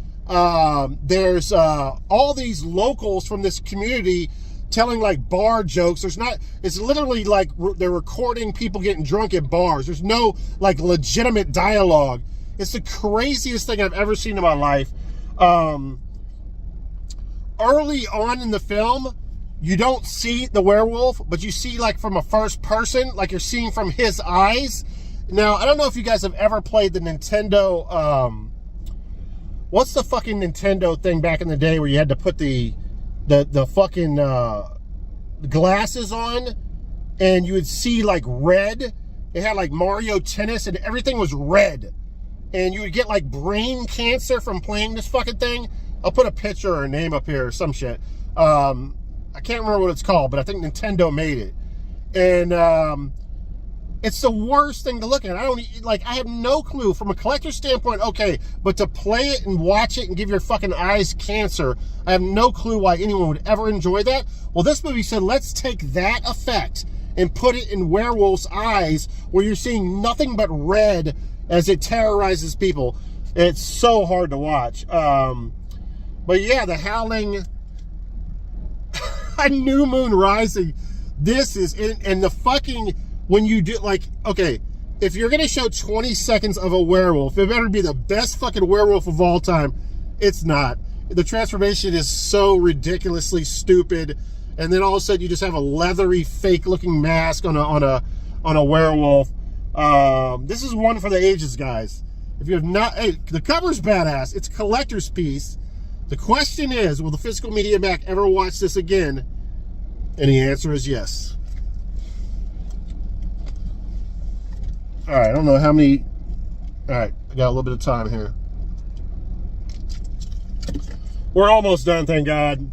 there's all these locals from this community telling like bar jokes. It's literally like they're recording people getting drunk at bars. There's no like legitimate dialogue. It's the craziest thing I've ever seen in my life. Early on in the film, you don't see the werewolf, but you see like from a first person, like you're seeing from his eyes. Now, I don't know if you guys have ever played the Nintendo, what's the fucking Nintendo thing back in the day where you had to put the the fucking glasses on, and you would see like red. It had like Mario Tennis, and everything was red. And you would get like brain cancer from playing this fucking thing. I'll put a picture or a name up here or some shit. I can't remember what it's called, but I think Nintendo made it. And it's the worst thing to look at. I have no clue from a collector's standpoint, okay, but to play it and watch it and give your fucking eyes cancer, I have no clue why anyone would ever enjoy that. Well, this movie said, let's take that effect and put it in werewolves' eyes where you're seeing nothing but red as it terrorizes people. It's so hard to watch. But yeah, The Howling, New Moon Rising, this is, and the fucking, when you do, like, okay, if you're going to show 20 seconds of a werewolf, it better be the best fucking werewolf of all time. It's not. The transformation is so ridiculously stupid, and then all of a sudden you just have a leathery, fake-looking mask on a werewolf. This is one for the ages, guys. If you have not, hey, the cover's badass. It's a collector's piece. The question is, will the Physical Media Mac ever watch this again? And the answer is yes. All right, I don't know how many. All right, I got a little bit of time here. We're almost done, thank God.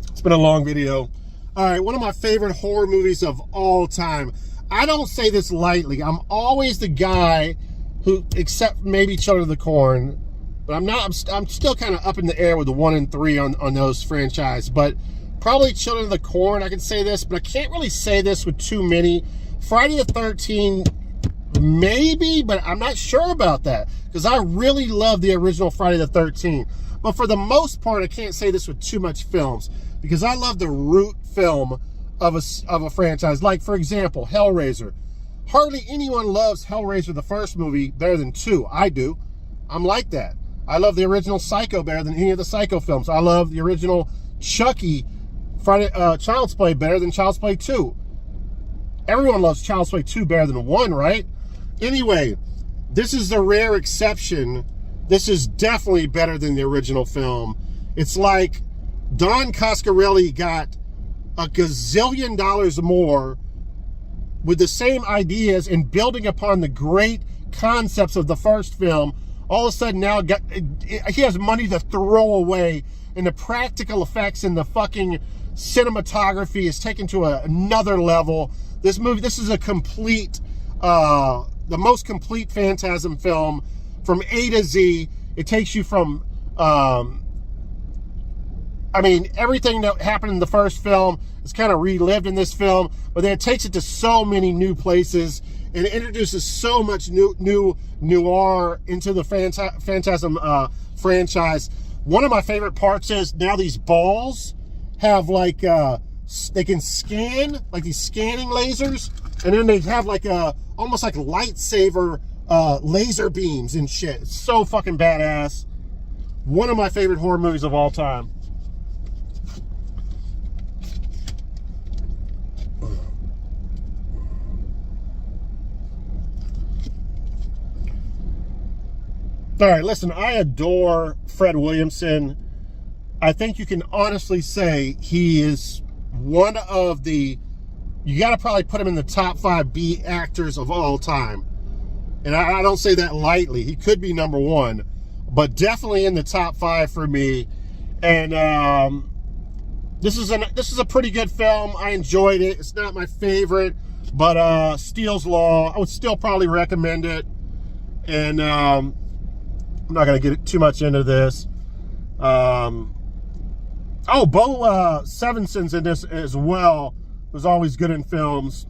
It's been a long video. All right, one of my favorite horror movies of all time. I don't say this lightly. I'm always the guy who, except maybe Children of the Corn, but I'm still kind of up in the air with the 1 and 3 on those franchise. But probably Children of the Corn, I can say this, but I can't really say this with too many. Friday the 13th, maybe, but I'm not sure about that, because I really love the original Friday the 13th. But for the most part, I can't say this with too much films, because I love the root film of a franchise. Like, for example, Hellraiser. Hardly anyone loves Hellraiser, the first movie, better than 2. I do. I'm like that. I love the original Psycho better than any of the Psycho films. I love the original Chucky, Child's Play better than Child's Play 2. Everyone loves Child's Play 2 better than 1, right? Anyway, this is the rare exception. This is definitely better than the original film. It's like Don Coscarelli got a gazillion dollars more with the same ideas and building upon the great concepts of the first film. All of a sudden now he has money to throw away, and the practical effects and the fucking cinematography is taken to another level. This movie, this is a complete, the most complete Phantasm film from A to Z. It takes you from, I mean, everything that happened in the first film is kind of relived in this film, but then it takes it to so many new places, and it introduces so much new noir into the Phantasm franchise. One of my favorite parts is now these balls have like, they can scan, like these scanning lasers, and then they have like almost like lightsaber laser beams and shit. It's so fucking badass. One of my favorite horror movies of all time. All right, listen, I adore Fred Williamson. I think you can honestly say he is one of the, you got to probably put him in the top 5 B actors of all time. And I don't say that lightly. He could be number 1, but definitely in the top 5 for me. And this is a pretty good film. I enjoyed it. It's not my favorite, but Steele's Law, I would still probably recommend it. And I'm not going to get too much into this. Oh, Bo Svenson's in this as well. Was always good in films.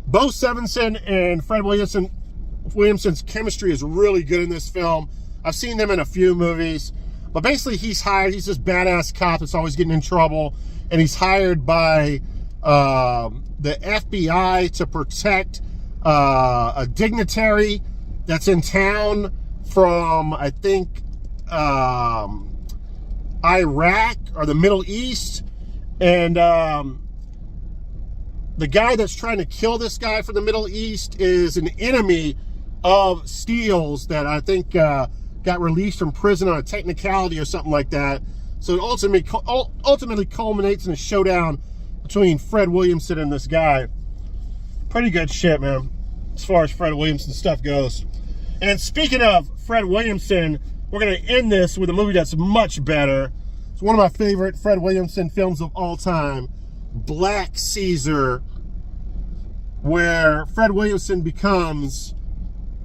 Bo Svensson and Fred Williamson's chemistry is really good in this film. I've seen them in a few movies. But basically, he's hired. He's this badass cop that's always getting in trouble. And he's hired by the FBI to protect a dignitary that's in town from, I think, Iraq or the Middle East. And the guy that's trying to kill this guy from the Middle East is an enemy of Steele's that I think got released from prison on a technicality or something like that. So it ultimately culminates in a showdown between Fred Williamson and this guy. Pretty good shit, man, as far as Fred Williamson stuff goes. And speaking of Fred Williamson, we're going to end this with a movie that's much better. It's one of my favorite Fred Williamson films of all time, Black Caesar, where Fred Williamson becomes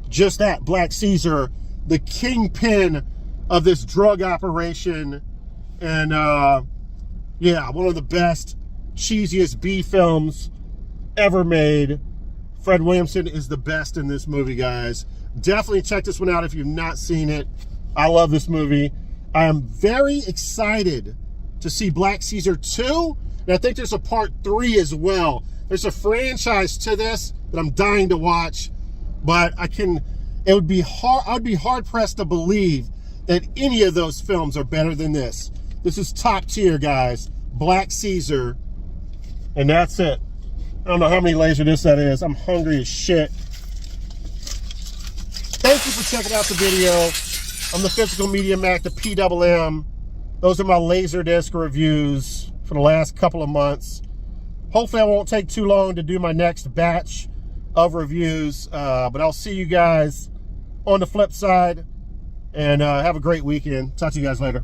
just that, Black Caesar, the kingpin of this drug operation. And yeah, one of the best, cheesiest B films ever made. Fred Williamson is the best in this movie, guys. Definitely check this one out if you've not seen it. I love this movie. I am very excited to see Black Caesar 2, and I think there's a part 3 as well. There's a franchise to this that I'm dying to watch, but I'd be hard pressed to believe that any of those films are better than this. This is top tier, guys. Black Caesar, and that's it. I don't know how many Laserdiscs that is. I'm hungry as shit. Thank you for checking out the video. I'm the Physical Media Mac, the PMM. Those are my Laserdisc reviews for the last couple of months. Hopefully I won't take too long to do my next batch of reviews, but I'll see you guys on the flip side, and have a great weekend. Talk to you guys later.